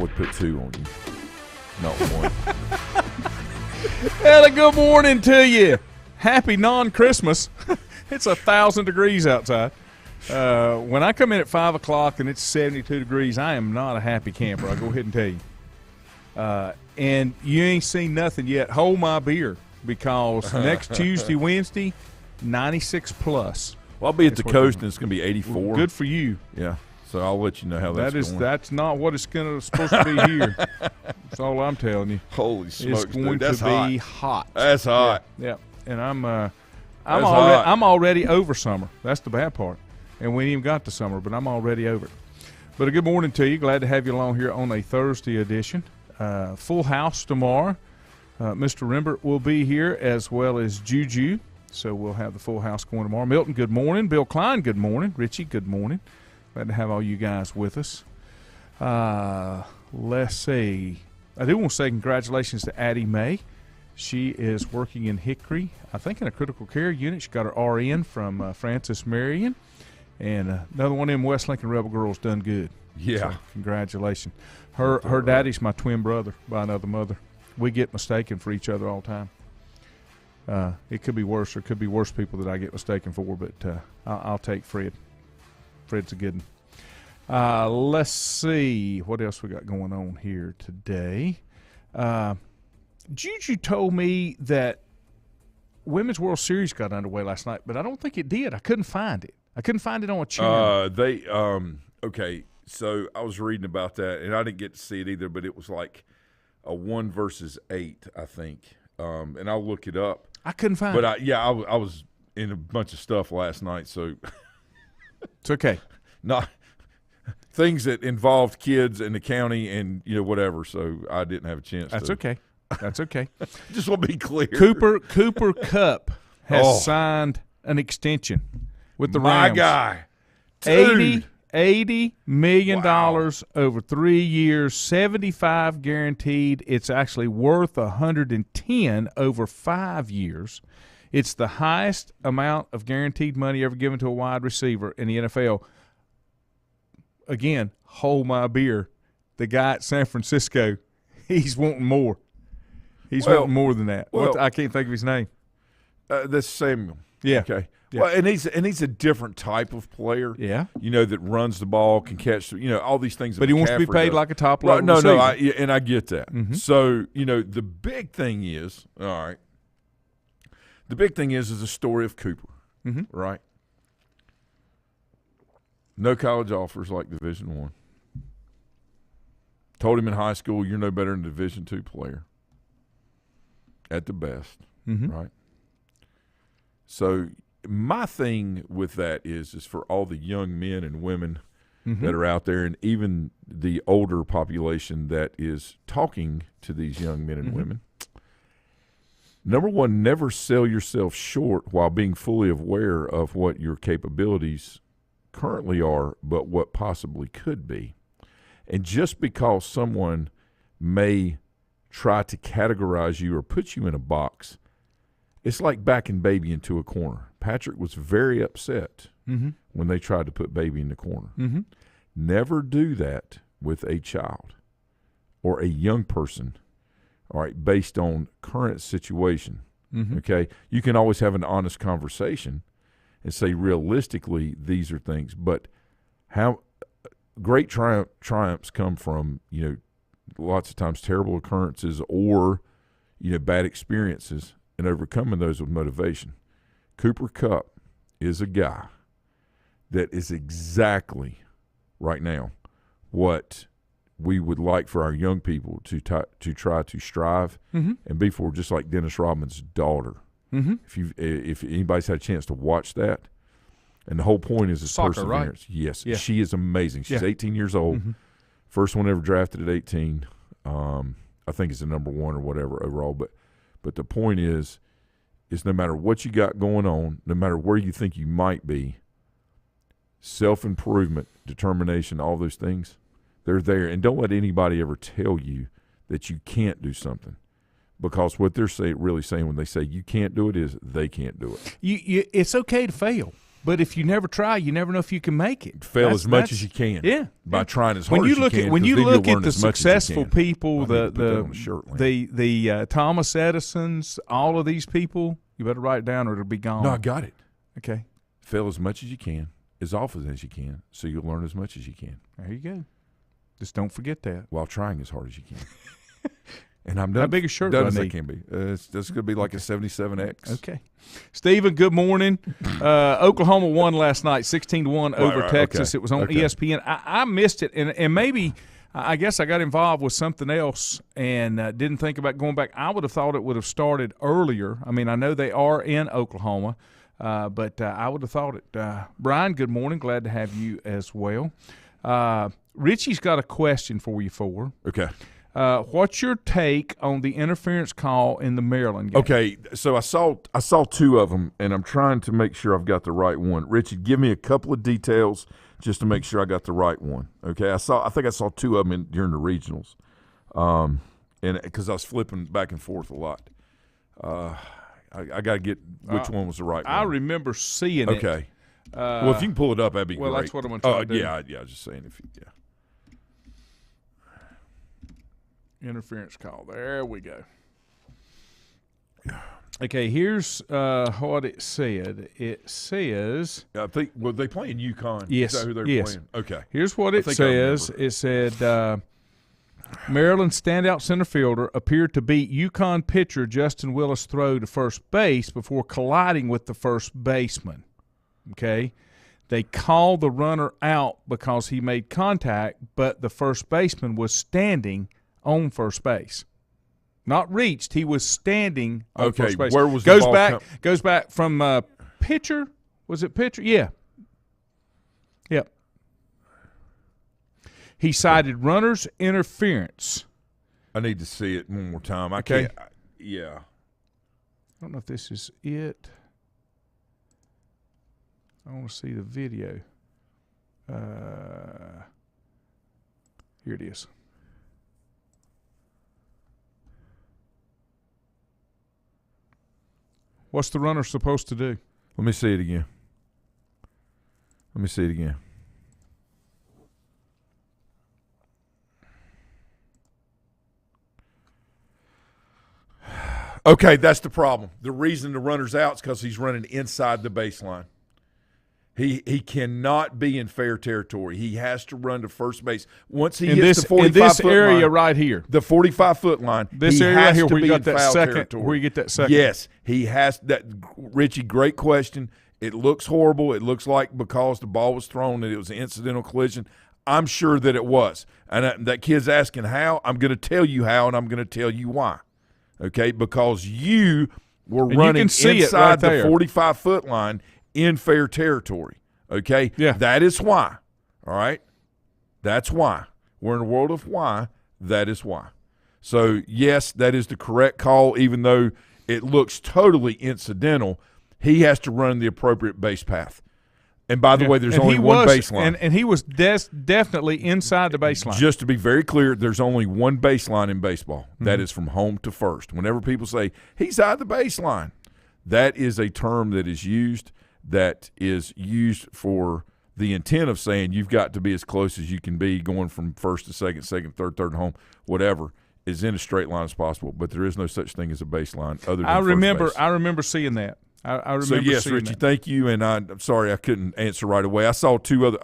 would put 2 on you, not 1. And a good morning to you. Happy non-Christmas. It's 1,000 degrees outside. When I come in at 5 o'clock and it's 72 degrees, I am not a happy camper. I'll go ahead and tell you. And you ain't seen nothing yet. Hold my beer, because next Tuesday, Wednesday, 96 plus. Well, I'll be at the coast and it's going to be 84. Good for you. Yeah. So I'll let you know how going. That's not what it's supposed to be here. That's all I'm telling you. Holy smokes, it's going dude, to be hot. That's hot. Yeah. And I'm hot. already over summer. That's the bad part. And we ain't even got to summer, but I'm already over it. But a good morning to you. Glad to have you along here on a Thursday edition. Full house tomorrow. Mr. Rembert will be here, as well as Juju. So we'll have the full house going tomorrow. Milton, good morning. Bill Klein, good morning. Richie, good morning. Glad to have all you guys with us. Let's see. I do want to say congratulations to Addie May. She is working in Hickory, I think in a critical care unit. She got her RN from Francis Marion. And another one of them West Lincoln Rebel girls done good. Yeah. So congratulations. Her daddy's my twin brother by another mother. We get mistaken for each other all the time. It could be worse. There could be worse people that I get mistaken for, but I'll take Fred. Fred's a good one. Let's see what else we got going on here today. Juju told me that Women's World Series got underway last night, but I don't think it did. I couldn't find it. I couldn't find it on a channel. Okay, so I was reading about that, and I didn't get to see it either, but it was like a 1 versus 8, I think. And I'll look it up. I couldn't find it. But I was in a bunch of stuff last night, so it's okay. Not things that involved kids in the county and whatever. So I didn't have a chance. That's okay. That's okay. Just want to be clear. Cooper Kupp has signed an extension with the Rams. My guy, $80 million over 3 years, 75 guaranteed. It's actually worth 110 over 5 years. It's the highest amount of guaranteed money ever given to a wide receiver in the NFL. Again, hold my beer. The guy at San Francisco, he's wanting more. He's wanting more than that. I can't think of his name. That's Samuel. Yeah. Okay. Yeah. Well, and he's a different type of player. Yeah. That runs the ball, can catch. All these things. But he wants to be paid like a top level receiver. No, I get that. Mm-hmm. So the big thing is, all right. The big thing is the story of Cooper, right? No college offers like Division I. Told him in high school, you're no better than a Division II player. At the best, right? So my thing with that is for all the young men and women that are out there, and even the older population that is talking to these young men and women. Number one, never sell yourself short while being fully aware of what your capabilities currently are, but what possibly could be. And just because someone may try to categorize you or put you in a box, it's like backing Baby into a corner. Patrick was very upset when they tried to put Baby in the corner. Never do that with a child or a young person, all right, based on current situation, okay? You can always have an honest conversation and say realistically these are things, but how great triumphs come from, lots of times terrible occurrences or, bad experiences, and overcoming those with motivation. Cooper Kupp is a guy that is exactly right now what we would like for our young people to try to strive and be for, just like Dennis Rodman's daughter. If anybody's had a chance to watch that, and the whole point is perseverance. Right? Yes, yeah. She is amazing. She's 18 years old, first one ever drafted at 18. I think it's the number 1 or whatever overall. But the point is no matter what you got going on, no matter where you think you might be, self-improvement, determination, all those things, they're there. And don't let anybody ever tell you that you can't do something, because what they're really saying when they say you can't do it is they can't do it. It's okay to fail. But if you never try, you never know if you can make it. Fail as much as you can. Yeah, by trying as hard when you as you look can. at when you look at the successful people, the Thomas Edisons, all of these people, you better write it down or it'll be gone. No, I got it. Okay. Fail as much as you can, as often as you can, so you'll learn as much as you can. There you go. Just don't forget that. While trying as hard as you can. And I'm done. How big a shirt done do I as I need? can be. It's going to be like a 77X. Okay. Stephen, good morning. Oklahoma won last night, 16-1 over Texas. Okay. It was on ESPN. I missed it, and maybe I guess I got involved with something else and didn't think about going back. I would have thought it would have started earlier. I mean, I know they are in Oklahoma, but I would have thought it. Brian, good morning. Glad to have you as well. Richie's got a question for you, Okay. What's your take on the interference call in the Maryland game? Okay, so I saw two of them, and I'm trying to make sure I've got the right one. Richie, give me a couple of details just to make sure I got the right one. Okay, I think I saw two of them during the regionals, and because I was flipping back and forth a lot. I got to get which one was the right one. I remember seeing it. Okay. Well, if you can pull it up, that'd be great. Well, that's what I'm going to try to do. Yeah, I was just saying if you Interference call. There we go. Okay, here's what it said. It says, I think they playing UConn. Yes. Is that who they're yes. playing? Okay. Here's what it says. It said Maryland standout center fielder appeared to beat UConn pitcher Justin Willis' throw to first base before colliding with the first baseman. Okay. They called the runner out because he made contact, but the first baseman was standing on first base. Not reached. He was standing on first base. Where was the ball goes back from pitcher. Was it pitcher? Yeah. Yep. He cited runner's interference. I need to see it one more time. I Okay. can't. Yeah. I don't know if this is it. I want to see the video. Here it is. What's the runner supposed to do? Let me see it again. Okay, that's the problem. The reason the runner's out is because he's running inside the baseline. He cannot be in fair territory. He has to run to first base. Once he hits the 45-foot line. In this area right here. The 45-foot line. This area right here where you got that second. Where you get that second. Yes, he has that. Richie, great question. It looks horrible. It looks like because the ball was thrown that it was an incidental collision. I'm sure that it was. And that kid's asking how. I'm going to tell you how, and I'm going to tell you why. Okay, because you were running inside the 45-foot line in fair territory, okay? Yeah. That is why, all right? That's why. We're in a world of why. That is why. So, yes, that is the correct call, even though it looks totally incidental. He has to run the appropriate base path. And by the way, there's only one baseline. And he was definitely inside the baseline. Just to be very clear, there's only one baseline in baseball. Mm-hmm. That is from home to first. Whenever people say, he's out the baseline, that is a term that is used for the intent of saying you've got to be as close as you can be going from first to second, third to home, whatever, is in a straight line as possible. But there is no such thing as a baseline other than I remember seeing that. I remember so, yes, Richie, thank you. And I'm sorry I couldn't answer right away. I saw two other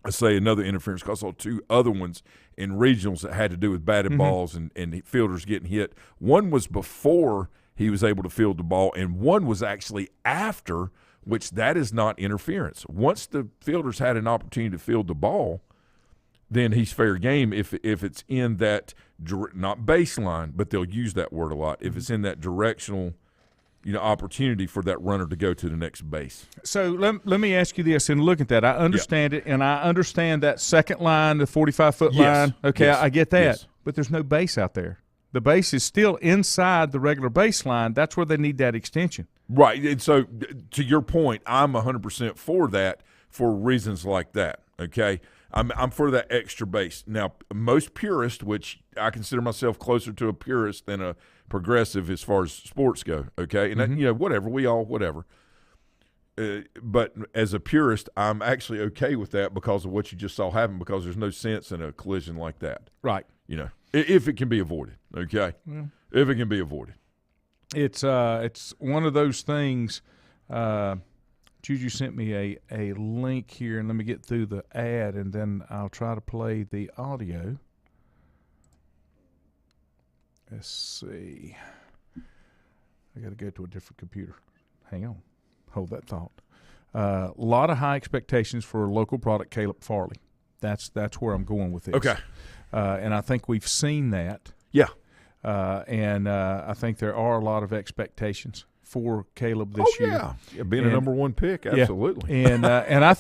another interference because I saw two other ones in regionals that had to do with batted balls and fielders getting hit. One was before he was able to field the ball, and one was actually after, which that is not interference. Once the fielders had an opportunity to field the ball, then he's fair game if it's in that not baseline, but they'll use that word a lot. If it's in that directional, opportunity for that runner to go to the next base. So let me ask you this, and look at that. I understand it, and I understand that second line, the 45-foot line. Okay, yes. I get that. Yes. But there's no base out there. The base is still inside the regular baseline. That's where they need that extension. Right. And so to your point, I'm 100% for that for reasons like that, okay? I'm for that extra base. Now, most purists, which I consider myself closer to a purist than a progressive as far as sports go, okay? And, whatever, we all, whatever. but as a purist, I'm actually okay with that because of what you just saw happen. Because there's no sense in a collision like that, right? If it can be avoided, okay. Yeah. If it can be avoided, it's one of those things. Juju sent me a link here, and let me get through the ad, and then I'll try to play the audio. Let's see. I got to go to a different computer. Hang on. Hold that thought. A lot of high expectations for a local product, Caleb Farley. That's where I'm going with this. Okay. And I think we've seen that. Yeah. And I think there are a lot of expectations for Caleb this year. Yeah, being a number one pick, absolutely. Yeah. And I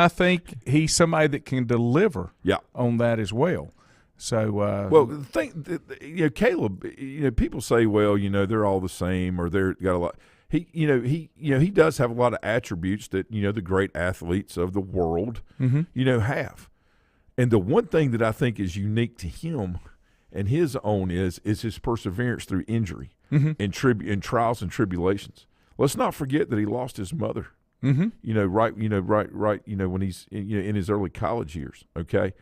think he's somebody that can deliver on that as well. So Caleb, people say, well, they're all the same or they're got a lot. He does have a lot of attributes that the great athletes of the world have. And the one thing that I think is unique to him and his own is his perseverance through injury and trials and tribulations. Let's not forget that he lost his mother. When he's in his early college years. Okay,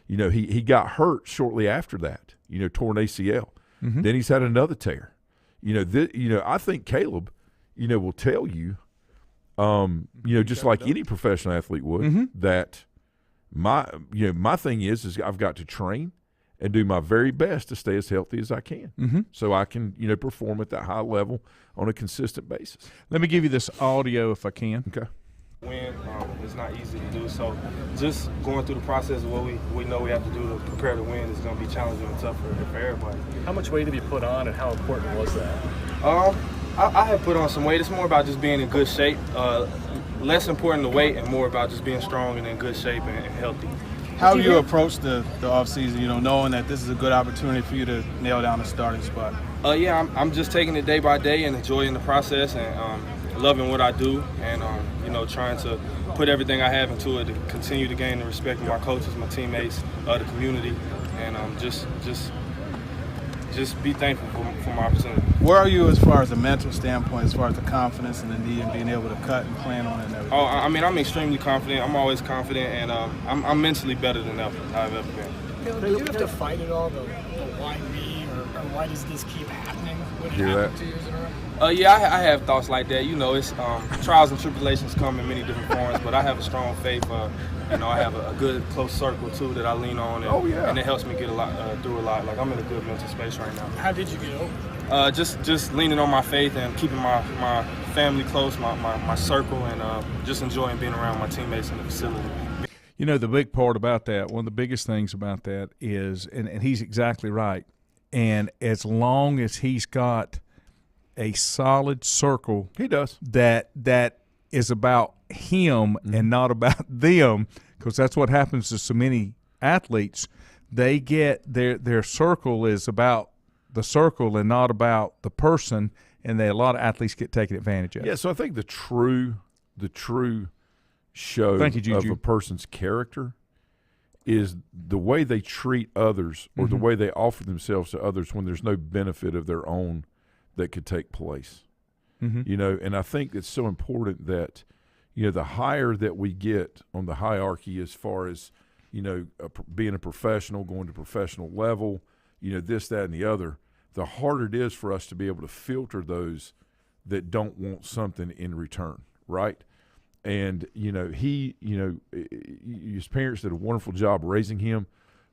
he got hurt shortly after that. Tore an ACL. Then he's had another tear. I think Caleb, will tell you, just like any professional athlete would, that my thing is I've got to train and do my very best to stay as healthy as I can, so I can perform at that high level on a consistent basis. Let me give you this audio if I can. Okay. Win, it's not easy to do. So just going through the process of what we know we have to do to prepare to win is going to be challenging and tough for everybody. How much weight have you put on, and how important was that? I have put on some weight. It's more about just being in good shape. Less important the weight and more about just being strong and in good shape and healthy. How do you approach the offseason, knowing that this is a good opportunity for you to nail down a starting spot? I'm just taking it day by day and enjoying the process and loving what I do and, trying to put everything I have into it to continue to gain the respect of my coaches, my teammates, the community, and just be thankful for my opportunity. Where are you as far as a mental standpoint, as far as the confidence and the need and being able to cut and plan on it and everything? I'm extremely confident. I'm always confident, and I'm mentally better than ever I've ever been. Caleb, do you have to fight it all, the why me, or why does this keep happening? What Hear happened that? 2 years in a row? I have thoughts like that. It's trials and tribulations come in many different forms, but I have a strong faith. I have a good close circle too that I lean on, and it helps me get through a lot. Like I'm in a good mental space right now. How did you get over it? Just leaning on my faith and keeping my family close, my circle, and just enjoying being around my teammates in the facility. The big part about that, one of the biggest things about that is, and he's exactly right, and as long as he's got a solid circle, he does that is about him and not about them, because that's what happens to so many athletes. They get their circle is about the circle and not about the person, and a lot of athletes get taken advantage of. Yeah, so I think the true show of a person's character is the way they treat others or the way they offer themselves to others when there's no benefit of their own that could take place. And I think it's so important that the higher that we get on the hierarchy as far as being a professional, going to professional level, this, that, and the other, the harder it is for us to be able to filter those that don't want something in return, right? And his parents did a wonderful job raising him.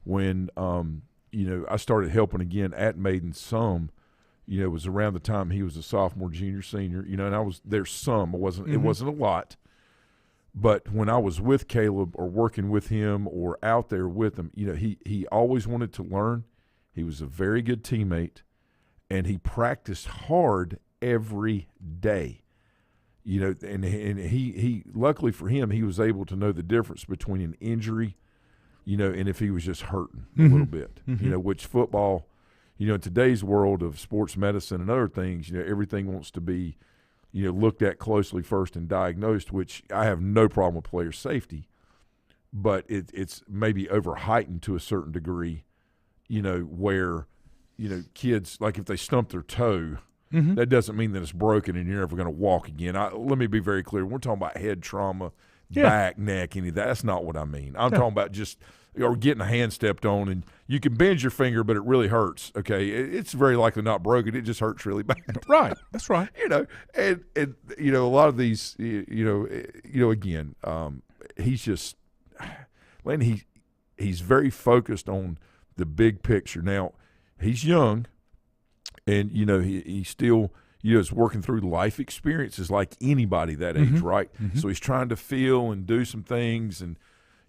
When I started helping again at Maiden some. It was around the time he was a sophomore, junior, senior, and I was there some. It wasn't a lot. But when I was with Caleb or working with him or out there with him, he always wanted to learn. He was a very good teammate, and he practiced hard every day. And he luckily for him, he was able to know the difference between an injury, and if he was just hurting a little bit, which football – in today's world of sports medicine and other things, everything wants to be, looked at closely first and diagnosed, which I have no problem with player safety, but it's maybe over heightened to a certain degree, where, kids, like if they stump their toe, That doesn't mean that it's broken and you're never going to walk again. Let me be very clear. We're talking about head trauma, back, neck, any of that. That's not what I mean. I'm talking about just or getting a hand stepped on, and you can bend your finger, but it really hurts. Okay, it's very likely not broken. It just hurts really bad. Right. That's right. And a lot of these, again, he's just, Lane. He's very focused on the big picture. Now, he's young, and he still is working through life experiences like anybody that age, right? So he's trying to feel and do some things, and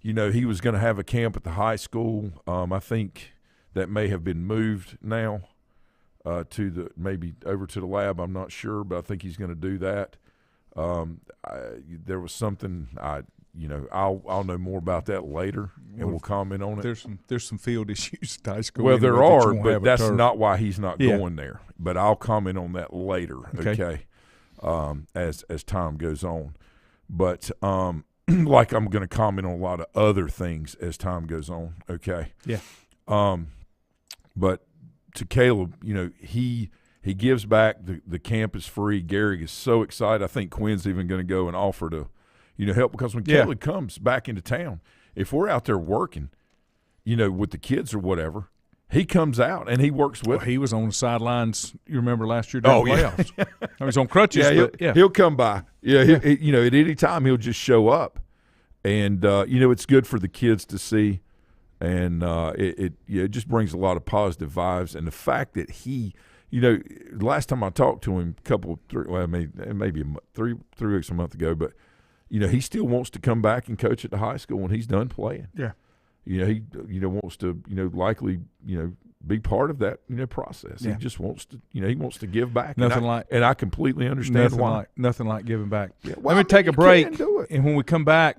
he was going to have a camp at the high school. I think that may have been moved now maybe over to the lab. I'm not sure, but I think he's going to do that. There was something I'll know more about that later, and we'll comment on it. There's some field issues at high school. Well, there are, but that's not why he's not going there. But I'll comment on that later. Okay. As time goes on, but like I'm going to comment on a lot of other things as time goes on. Okay. Yeah. But to Caleb, he gives back. The camp is free. Gary is so excited. I think Quinn's even going to go and offer to help, because when Caleb comes back into town, if we're out there working, with the kids or whatever, he comes out and he works with. Well, he was on the sidelines. You remember last year during the playoffs? I was on crutches. He'll come by. At any time he'll just show up, and it's good for the kids to see, and it just brings a lot of positive vibes. And the fact that he, last time I talked to him, maybe 3 weeks, a month ago, but. He still wants to come back and coach at the high school when he's done playing. Yeah. He wants to likely be part of that process. Yeah. He just wants to he wants to give back. And I completely understand why. Nothing like giving back. Yeah, Let me take a break, and when we come back,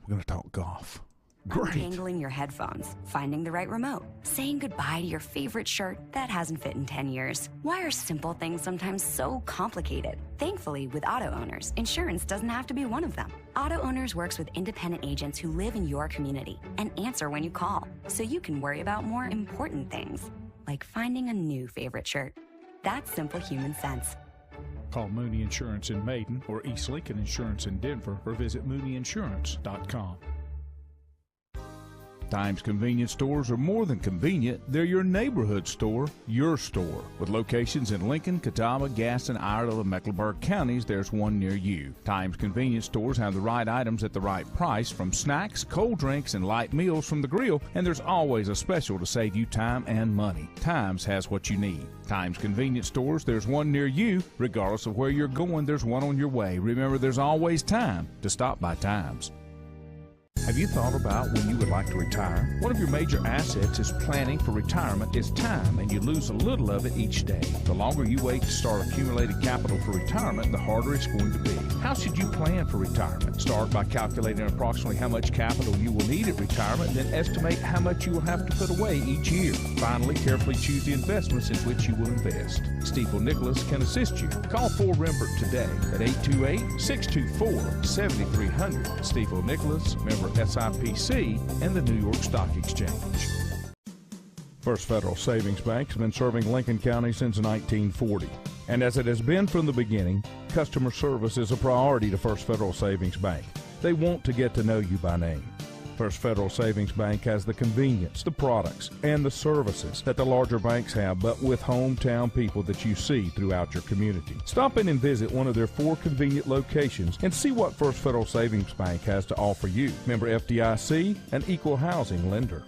we're going to talk golf. Great. Untangling your headphones, finding the right remote, saying goodbye to your favorite shirt that hasn't fit in 10 years. Why are simple things sometimes so complicated? Thankfully, with Auto Owners, insurance doesn't have to be one of them. Auto Owners works with independent agents who live in your community and answer when you call, so you can worry about more important things, like finding a new favorite shirt. That's simple human sense. Call Mooney Insurance in Maiden or East Lincoln Insurance in Denver, or visit MooneyInsurance.com. Times convenience stores are more than convenient. They're your neighborhood store, your store. With locations in Lincoln, Catawba, Gaston, Iredell, and Mecklenburg counties, there's one near you. Times convenience stores have the right items at the right price, from snacks, cold drinks, and light meals from the grill, and there's always a special to save you time and money. Times has what you need. Times convenience stores, there's one near you. Regardless of where you're going, there's one on your way. Remember, there's always time to stop by Times. Have you thought about when you would like to retire? One of your major assets is planning for retirement is time, and you lose a little of it each day. The longer you wait to start accumulating capital for retirement, the harder it's going to be. How should you plan for retirement? Start by calculating approximately how much capital you will need at retirement, then estimate how much you will have to put away each year. Finally, carefully choose the investments in which you will invest. Stifel Nicholas can assist you. Call Fort Rembert today at 828-624-7300. Stifel Nicholas, member SIPC, and the New York Stock Exchange. First Federal Savings Bank has been serving Lincoln County since 1940. And as it has been from the beginning, customer service is a priority to First Federal Savings Bank. They want to get to know you by name. First Federal Savings Bank has the convenience, the products, and the services that the larger banks have, but with hometown people that you see throughout your community. Stop in and visit one of their 4 convenient locations and see what First Federal Savings Bank has to offer you. Member FDIC, an equal housing lender.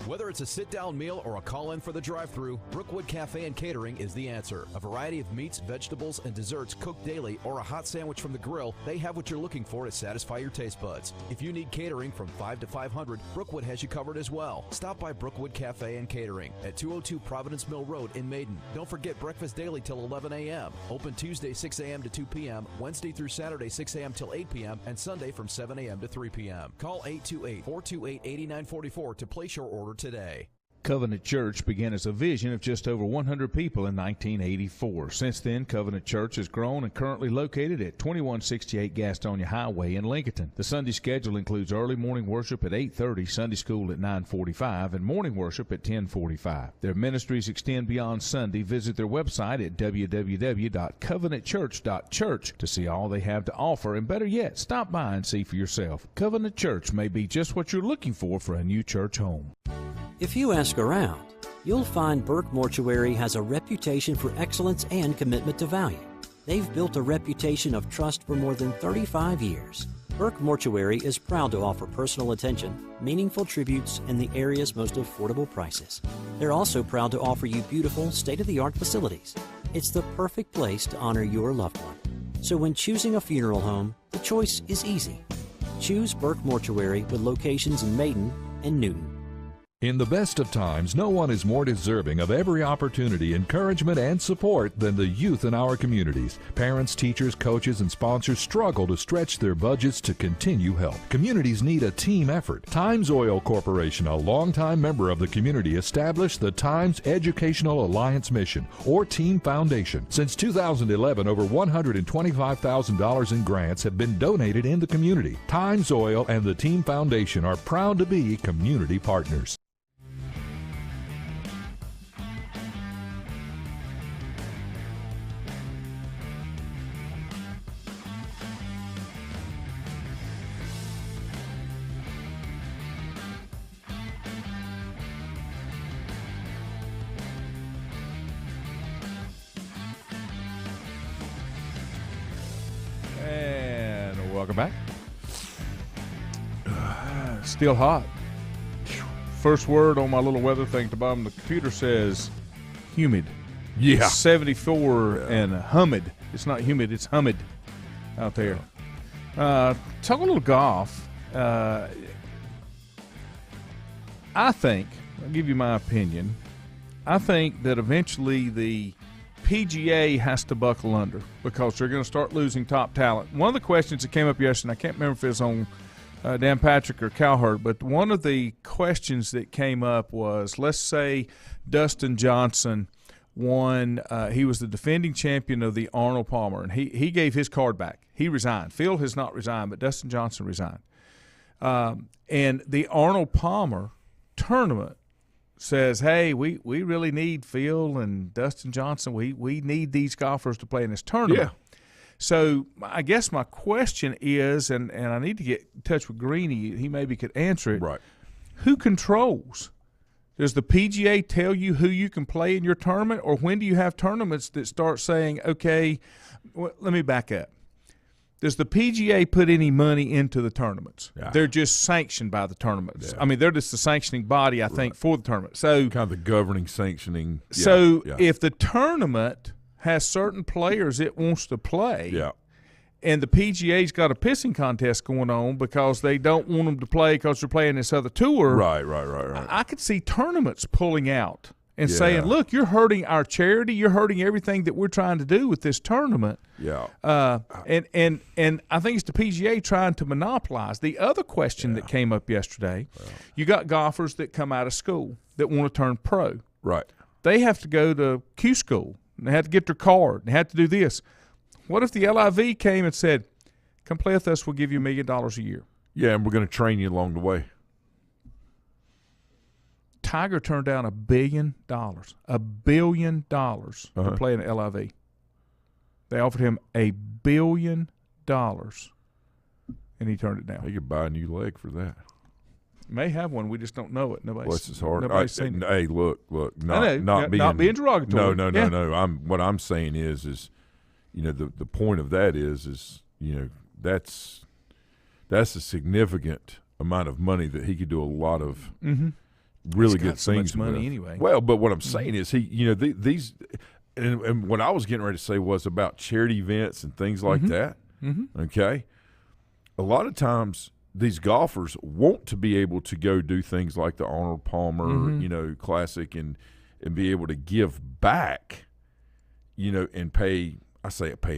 Whether it's a sit-down meal or a call-in for the drive-thru, Brookwood Cafe and Catering is the answer. A variety of meats, vegetables, and desserts cooked daily, or a hot sandwich from the grill, they have what you're looking for to satisfy your taste buds. If you need catering from 5 to 500, Brookwood has you covered as well. Stop by Brookwood Cafe and Catering at 202 Providence Mill Road in Maiden. Don't forget breakfast daily till 11 a.m. Open Tuesday 6 a.m. to 2 p.m., Wednesday through Saturday 6 a.m. till 8 p.m., and Sunday from 7 a.m. to 3 p.m. Call 828-428-8944 to place your order today. Covenant Church began as a vision of just over 100 people in 1984. Since then, Covenant Church has grown and currently located at 2168 Gastonia Highway in Lincoln. The Sunday schedule includes early morning worship at 8:30, Sunday school at 9:45, and morning worship at 10:45. Their ministries extend beyond Sunday. Visit their website at www.covenantchurch.church to see all they have to offer, and better yet, stop by and see for yourself. Covenant Church may be just what you're looking for a new church home. If you ask around, you'll find Burke Mortuary has a reputation for excellence and commitment to value. They've built a reputation of trust for more than 35 years. Burke Mortuary is proud to offer personal attention, meaningful tributes, and the area's most affordable prices. They're also proud to offer you beautiful, state-of-the-art facilities. It's the perfect place to honor your loved one. So when choosing a funeral home, the choice is easy. Choose Burke Mortuary with locations in Maiden and Newton. In the best of times, no one is more deserving of every opportunity, encouragement, and support than the youth in our communities. Parents, teachers, coaches, and sponsors struggle to stretch their budgets to continue help. Communities need a team effort. Times Oil Corporation, a longtime member of the community, established the Times Educational Alliance Mission, or Team Foundation. Since 2011, over $125,000 in grants have been donated in the community. Times Oil and the Team Foundation are proud to be community partners. Welcome back. Still hot. First word on my little weather thing at the bottom of the computer says humid. Yeah. It's 74 and humid. It's not humid, it's humid out there. Talk a little golf. I think, I'll give you my opinion, I think that eventually the PGA has to buckle under because they're going to start losing top talent. One of the questions that came up yesterday, I can't remember if it was on Dan Patrick or Cowherd, but one of the questions that came up was, let's say Dustin Johnson won, he was the defending champion of the Arnold Palmer, and he gave his card back. He resigned. Phil has not resigned, but Dustin Johnson resigned. And the Arnold Palmer tournament says, hey, we really need Phil and Dustin Johnson. We need these golfers to play in this tournament. Yeah. So I guess my question is, and I need to get in touch with Greeny, he maybe could answer it. Right. Who controls? Does the PGA tell you who you can play in your tournament, or when do you have tournaments that start saying, okay, let me back up. Does the PGA put any money into the tournaments? Yeah. They're just sanctioned by the tournaments. Yeah. I mean, they're just the sanctioning body, I think, for the tournament. So kind of the governing sanctioning. Yeah. So if the tournament has certain players it wants to play, and the PGA's got a pissing contest going on because they don't want them to play because they're playing this other tour. Right. I could see tournaments pulling out and saying, look, you're hurting our charity. You're hurting everything that we're trying to do with this tournament. Yeah. And I think it's the PGA trying to monopolize. The other question that came up yesterday, you got golfers that come out of school that want to turn pro. Right. They have to go to Q school. And they have to get their card. They have to do this. What if the LIV came and said, come play with us, we'll give you $1 million a year? Yeah, and we're going to train you along the way. Tiger turned down $1 billion. $1 billion to play in the LIV. They offered him $1 billion, and he turned it down. He could buy a new leg for that. May have one. We just don't know it. Bless his heart. Nobody's seen it. Hey, look. Not being derogatory. No. What I'm saying is the point of that is that's a significant amount of money that he could do a lot of really good things. So much money anyway. Well, but what I'm saying is these and what I was getting ready to say was about charity events and things like that. Okay, a lot of times these golfers want to be able to go do things like the Arnold Palmer, Classic, and be able to give back, and pay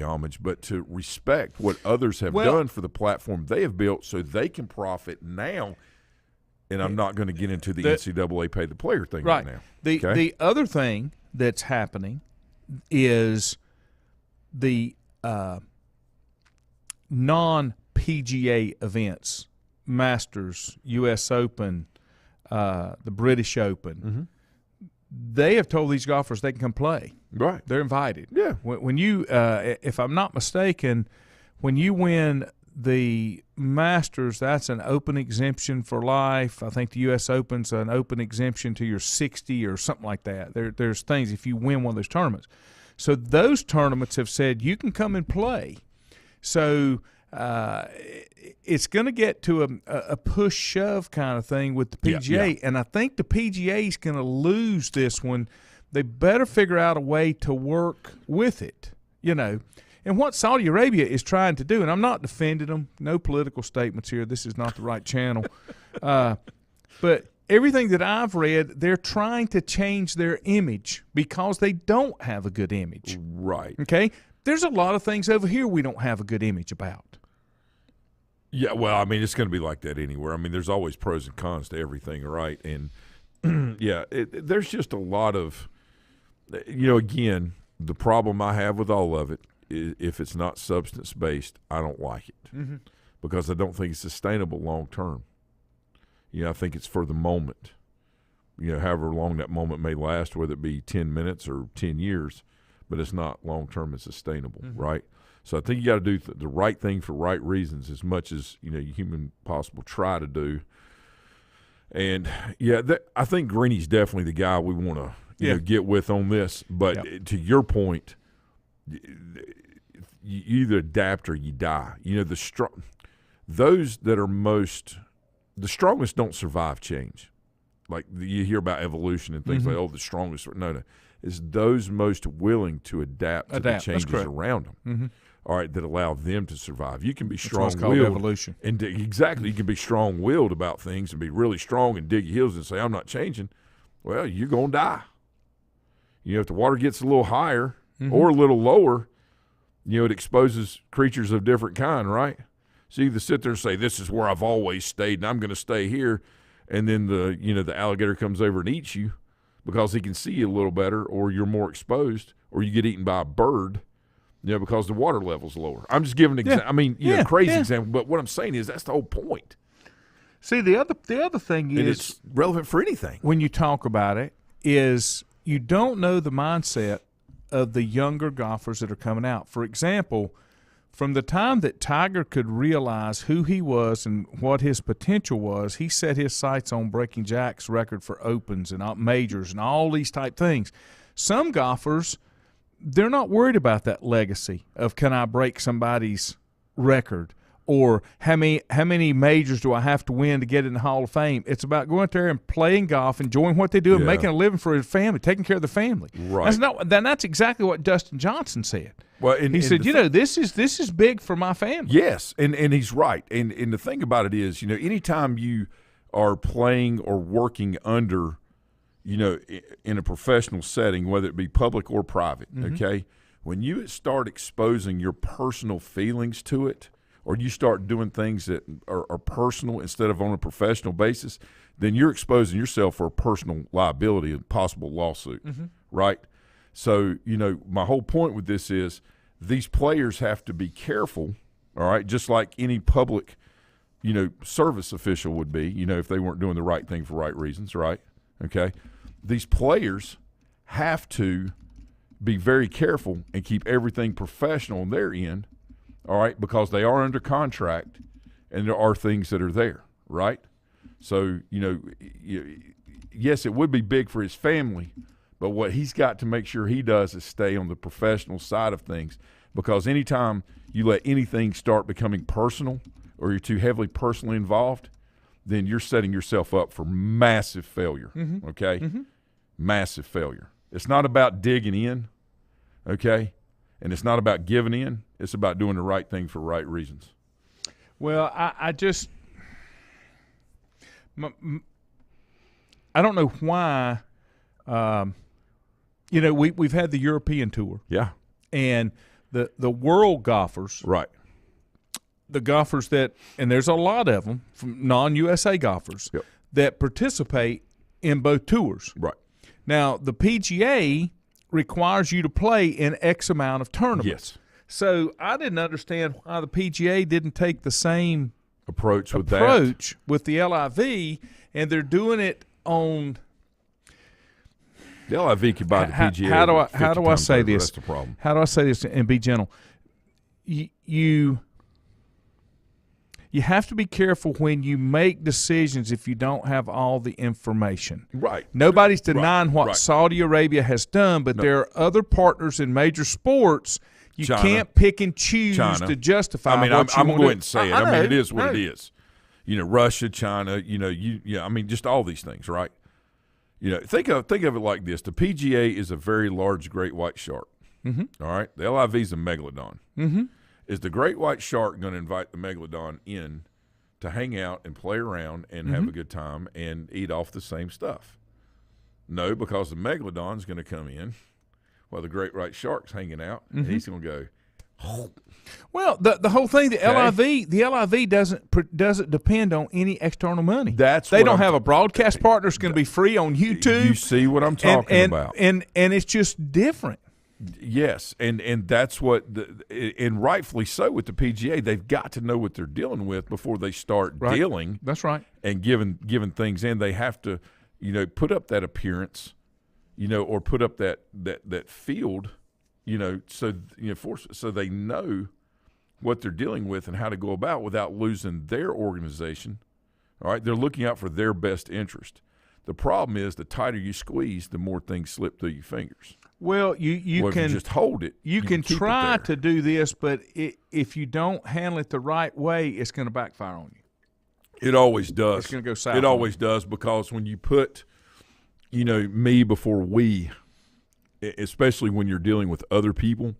homage, but to respect what others have done for the platform they have built, so they can profit now and I'm not going to get into the NCAA pay the player thing right now. The other thing that's happening is the non-PGA events, Masters, U.S. Open, the British Open, they have told these golfers they can come play. Right. They're invited. Yeah. When you, if I'm not mistaken, when you win the Masters, that's an open exemption for life. I think the U.S. Open's an open exemption to your 60 or something like that. There's things if you win one of those tournaments. So those tournaments have said you can come and play. So it's going to get to a push-shove kind of thing with the PGA, and I think the PGA is going to lose this one. They better figure out a way to work with it, And what Saudi Arabia is trying to do, and I'm not defending them, no political statements here. This is not the right channel. But everything that I've read, they're trying to change their image because they don't have a good image. Right. Okay? There's a lot of things over here we don't have a good image about. Yeah, well, I mean, it's going to be like that anywhere. I mean, there's always pros and cons to everything, right? And, there's just a lot of, again, the problem I have with all of it is if it's not substance-based, I don't like it because I don't think it's sustainable long-term. I think it's for the moment, however long that moment may last, whether it be 10 minutes or 10 years, but it's not long-term and sustainable, right? So I think you got to do the right thing for right reasons as much as, human possible try to do. And, I think Greeny's definitely the guy we want to get with on this. But to your point, you either adapt or you die. Those that are the strongest don't survive change. Like you hear about evolution and things like, the strongest. No. It's those most willing to adapt to the changes around them. All right, that allow them to survive. You can be strong-willed. Evolution. And exactly, you can be strong-willed about things and be really strong and dig your heels and say, I'm not changing. Well, you're going to die. If the water gets a little higher or a little lower, it exposes creatures of different kind, right? So you either sit there and say, this is where I've always stayed and I'm going to stay here, and then the alligator comes over and eats you because he can see you a little better, or you're more exposed, or you get eaten by a bird, because the water level's lower. I'm just giving an example. I mean, crazy example, but what I'm saying is that's the whole point. See, the other thing is, and it's relevant for anything. When you talk about it, is you don't know the mindset of the younger golfers that are coming out. For example, from the time that Tiger could realize who he was and what his potential was, he set his sights on breaking Jack's record for Opens and majors and all these type things. Some golfers, they're not worried about that legacy of can I break somebody's record or how many majors do I have to win to get in the Hall of Fame. It's about going out there and playing golf, enjoying what they do, and making a living for his family, taking care of the family. Right. That's exactly what Dustin Johnson said. Well, he said, this is big for my family. Yes, and he's right. And the thing about it is, anytime you are playing or working under, in a professional setting, whether it be public or private, okay, when you start exposing your personal feelings to it, or you start doing things that are personal instead of on a professional basis, then you're exposing yourself for a personal liability and possible lawsuit, right? So, my whole point with this is these players have to be careful, all right, just like any public, service official would be, if they weren't doing the right thing for right reasons, right? Okay? These players have to be very careful and keep everything professional on their end, all right, because they are under contract and there are things that are there, right? So, yes, it would be big for his family, but what he's got to make sure he does is stay on the professional side of things, because anytime you let anything start becoming personal or you're too heavily personally involved, then you're setting yourself up for massive failure, okay? Massive failure. It's not about digging in, okay? And it's not about giving in. It's about doing the right thing for right reasons. Well, I just I don't know why. We've had the European tour. Yeah. And the world golfers. Right. The golfers and there's a lot of them, from non-USA golfers, that participate in both tours. Right. Now, the PGA requires you to play in X amount of tournaments. Yes. So I didn't understand why the PGA didn't take the same approach with the LIV, and they're doing it on – the LIV could buy the PGA. How do I say this? That's the problem. How do I say this and be gentle? You have to be careful when you make decisions if you don't have all the information. Right. Nobody's denying what Saudi Arabia has done, but there are other partners in major sports. You can't pick and choose to justify. I mean, I'm going to go ahead and say it. I mean, it is what it is. Russia, China. I mean, just all these things, right? Think of it like this: the PGA is a very large great white shark. Mm-hmm. All right, the LIV is a megalodon. Mm-hmm. Is the great white shark going to invite the megalodon in to hang out and play around and have a good time and eat off the same stuff? No, because the megalodon is going to come in while the great white shark's hanging out, and he's going to go. Well, the whole thing, the LIV doesn't depend on any external money. They don't have a broadcast partner that's going to be free on YouTube. You see what I'm talking about, and it's just different. Yes, and that's what, and rightfully so with the PGA. They've got to know what they're dealing with before they start dealing. That's right. And giving things in, they have to, put up that appearance, or put up that field. So they know what they're dealing with and how to go about without losing their organization. All right, they're looking out for their best interest. The problem is the tighter you squeeze, the more things slip through your fingers. Well, you if can you just hold it. You can try to do this, but if you don't handle it the right way, it's going to backfire on you. It always does. It's going to go south. It always does, because when you put, me before we, especially when you're dealing with other people,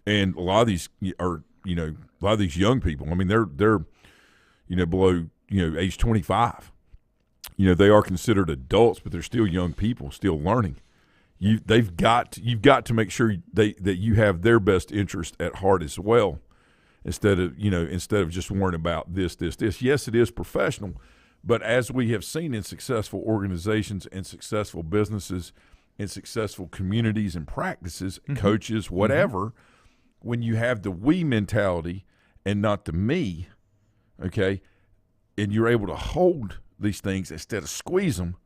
and a lot of these are, a lot of these young people. I mean, they're below age 25. They are considered adults, but they're still young people, still learning. You've got to make sure that you have their best interest at heart as well, instead of just worrying about this. Yes, it is professional, but as we have seen in successful organizations and successful businesses and successful communities and practices, coaches, whatever, when you have the we mentality and not the me, okay, and you're able to hold these things instead of squeeze them,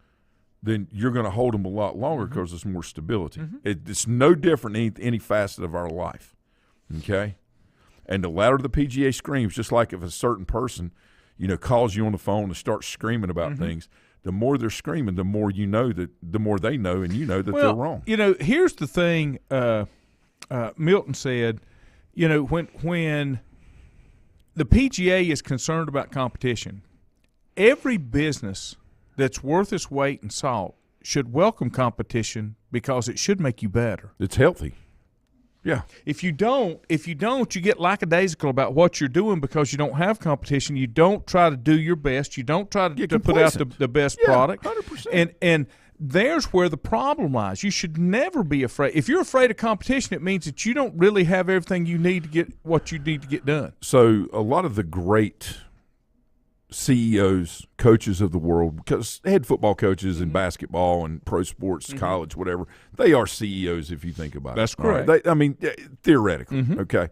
then you're going to hold them a lot longer because there's more stability. It's no different in any facet of our life, okay? And the louder the PGA screams, just like if a certain person, calls you on the phone and starts screaming about things, the more they're screaming, the more the more they know, and that they're wrong. Here's the thing Milton said, when the PGA is concerned about competition, every business that's worth its weight in salt should welcome competition because it should make you better. It's healthy. Yeah. If you don't, you get lackadaisical about what you're doing because you don't have competition. You don't try to do your best. You don't try to put out the best product. 100%. And there's where the problem lies. You should never be afraid. If you're afraid of competition, it means that you don't really have everything you need to get what you need to get done. So a lot of the great CEOs, coaches of the world, because head football coaches in basketball and pro sports, college, whatever, they are CEOs if you think about That's it. correct. Right? Theoretically, okay.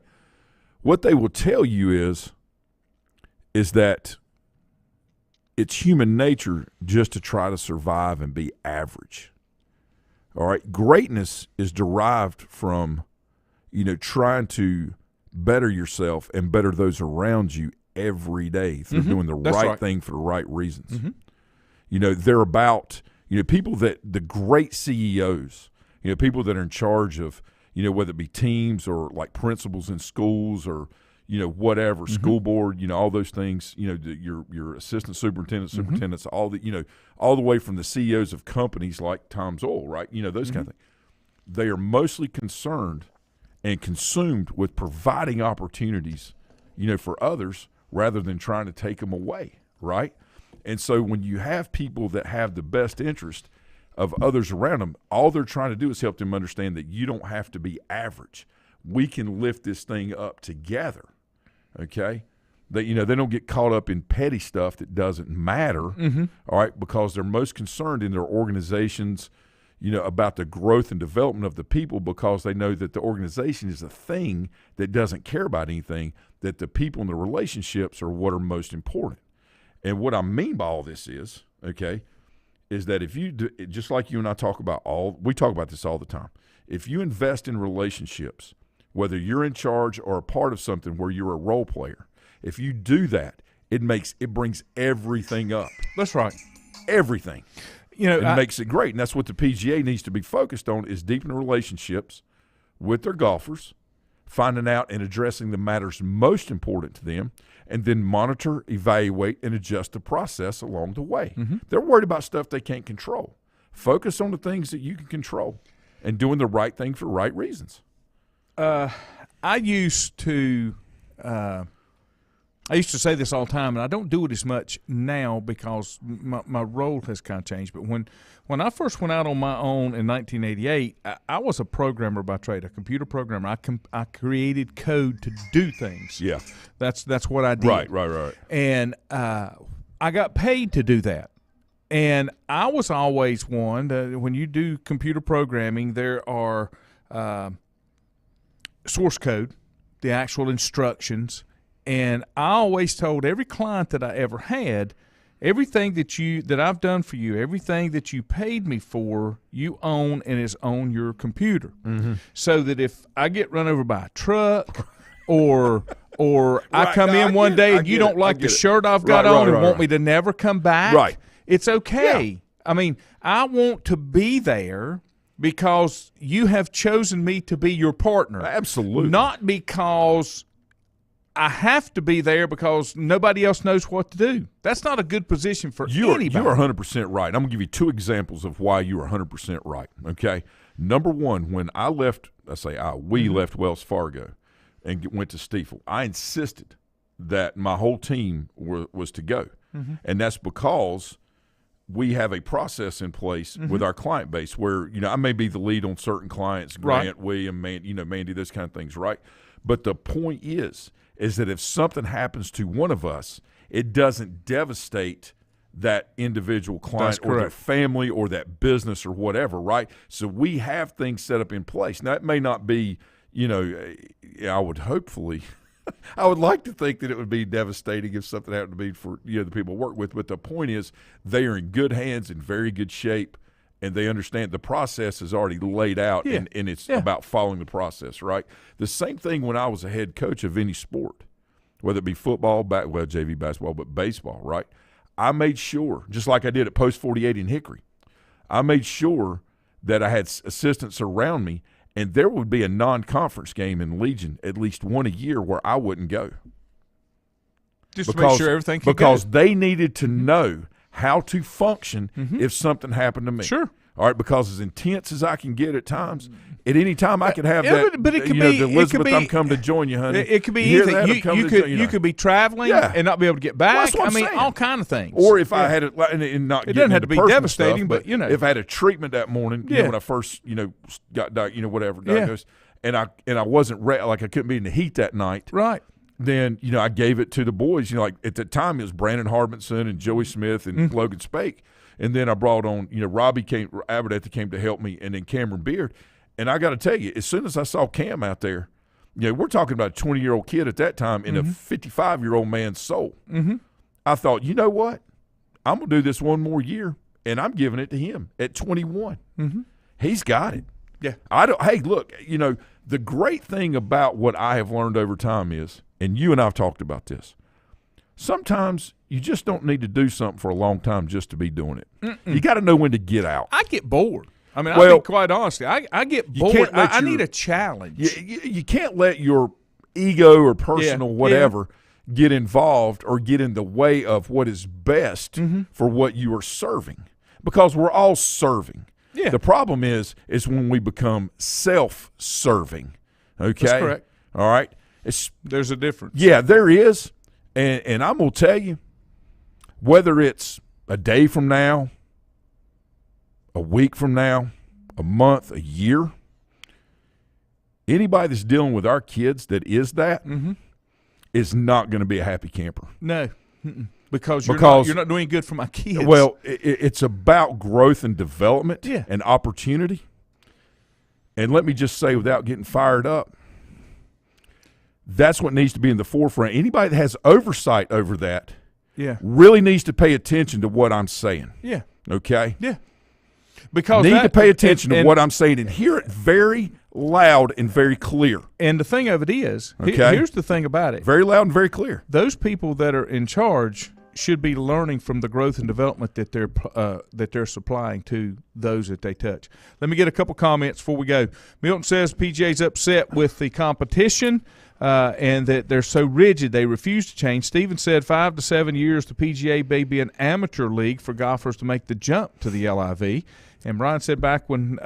What they will tell you is that it's human nature just to try to survive and be average. All right? Greatness is derived from, trying to better yourself and better those around you every day through doing the right thing for the right reasons. They're about, people that the great CEOs, people that are in charge of, whether it be teams or like principals in schools or, whatever, school board, all those things, your assistant superintendents, all the way from the CEOs of companies like Tom's Oil, right? Those kind of things. They are mostly concerned and consumed with providing opportunities, for others, rather than trying to take them away, right? And so when you have people that have the best interest of others around them, all they're trying to do is help them understand that you don't have to be average. We can lift this thing up together, okay? They don't get caught up in petty stuff that doesn't matter, all right, because they're most concerned in their organizations, about the growth and development of the people, because they know that the organization is a thing that doesn't care about anything, that the people and the relationships are what are most important. And what I mean by all this is that if you do, just like you and I we talk about this all the time. If you invest in relationships, whether you're in charge or a part of something where you're a role player, if you do that, it brings everything up. That's right. Everything. It makes it great. And that's what the PGA needs to be focused on, is deepening relationships with their golfers, finding out and addressing the matters most important to them, and then monitor, evaluate, and adjust the process along the way. They're worried about stuff they can't control. Focus on the things that you can control and doing the right thing for right reasons. I used to say this all the time, and I don't do it as much now because my role has kind of changed. But when I first went out on my own in 1988, I was a programmer by trade, a computer programmer. I created code to do things. Yeah, that's what I did. Right. And I got paid to do that. And I was always one when you do computer programming, there are source code, the actual instructions. And I always told every client that I ever had, everything that I've done for you, everything that you paid me for, you own and is on your computer. So that if I get run over by a truck or I come in one day and you don't like the shirt I've got on and want me to never come back, it's okay. Yeah. I mean, I want to be there because you have chosen me to be your partner. Absolutely. Not because I have to be there because nobody else knows what to do. That's not a good position for anybody. You are 100% right. I'm going to give you two examples of why you are 100% right, okay? Number one, when I left, we left Wells Fargo and went to Stiefel, I insisted that my whole team was to go. And that's because we have a process in place with our client base where, I may be the lead on certain clients, Grant, William, Mandy, those kind of things, right? But the point is that if something happens to one of us, it doesn't devastate that individual client or their family or that business or whatever, right? So we have things set up in place. Now, it may not be, I would like to think that it would be devastating if something happened to be for, the people I work with. But the point is they are in good hands, in very good shape, and they understand the process is already laid out, and it's about following the process, right? The same thing when I was a head coach of any sport, whether it be football, JV basketball, but baseball, right? I made sure, just like I did at Post 48 in Hickory, I made sure that I had assistants around me, and there would be a non-conference game in Legion at least one a year where I wouldn't go. Just to make sure everything could because go. They needed to know how to function if something happened to me. Sure. All right, because as intense as I can get at times, at any time I could have that. But it could be Elizabeth, I'm coming to join you, honey. It could be anything. You could be traveling and not be able to get back. Well, I mean, all kind of things. Or if I had it, and not it doesn't have to be devastating, stuff, but if I had a treatment that morning, when I first got whatever diagnosed, and I wasn't ready, like I couldn't be in the heat that night, right? Then I gave it to the boys. Like at the time it was Brandon Harbinson and Joey Smith and Logan Spake. And then I brought on, Robbie Abernathy came to help me, and then Cameron Beard. And I got to tell you, as soon as I saw Cam out there, we're talking about a 20-year-old kid at that time in a 55-year-old man's soul. I thought, you know what? I'm going to do this one more year, and I'm giving it to him at 21. He's got it. Yeah. Hey, look, the great thing about what I have learned over time is, and you and I have talked about this, sometimes you just don't need to do something for a long time just to be doing it. You got to know when to get out. I get bored. I mean, I'll be quite honest. I get bored. I need a challenge. You can't let your ego or personal whatever get involved or get in the way of what is best for what you are serving, because we're all serving. Yeah. The problem is when we become self-serving. Okay? That's correct. All right? There's a difference. Yeah, there is. And I'm going to tell you, whether it's a day from now, a week from now, a month, a year, anybody that's dealing with our kids that is that is not going to be a happy camper. No, because you're not doing good for my kids. Well, it's about growth and development and opportunity. And let me just say, without getting fired up, that's what needs to be in the forefront. Anybody that has oversight over that really needs to pay attention to what I'm saying. Yeah. Okay? Yeah. Because need to pay attention to what I'm saying and hear it very loud and very clear. And the thing of it is, here's the thing about it. Very loud and very clear. Those people that are in charge should be learning from the growth and development that they're supplying to those that they touch. Let me get a couple comments before we go. Milton says PGA's upset with the competition and that they're so rigid they refuse to change. Stephen said 5 to 7 years the PGA may be an amateur league for golfers to make the jump to the LIV. And Brian said back when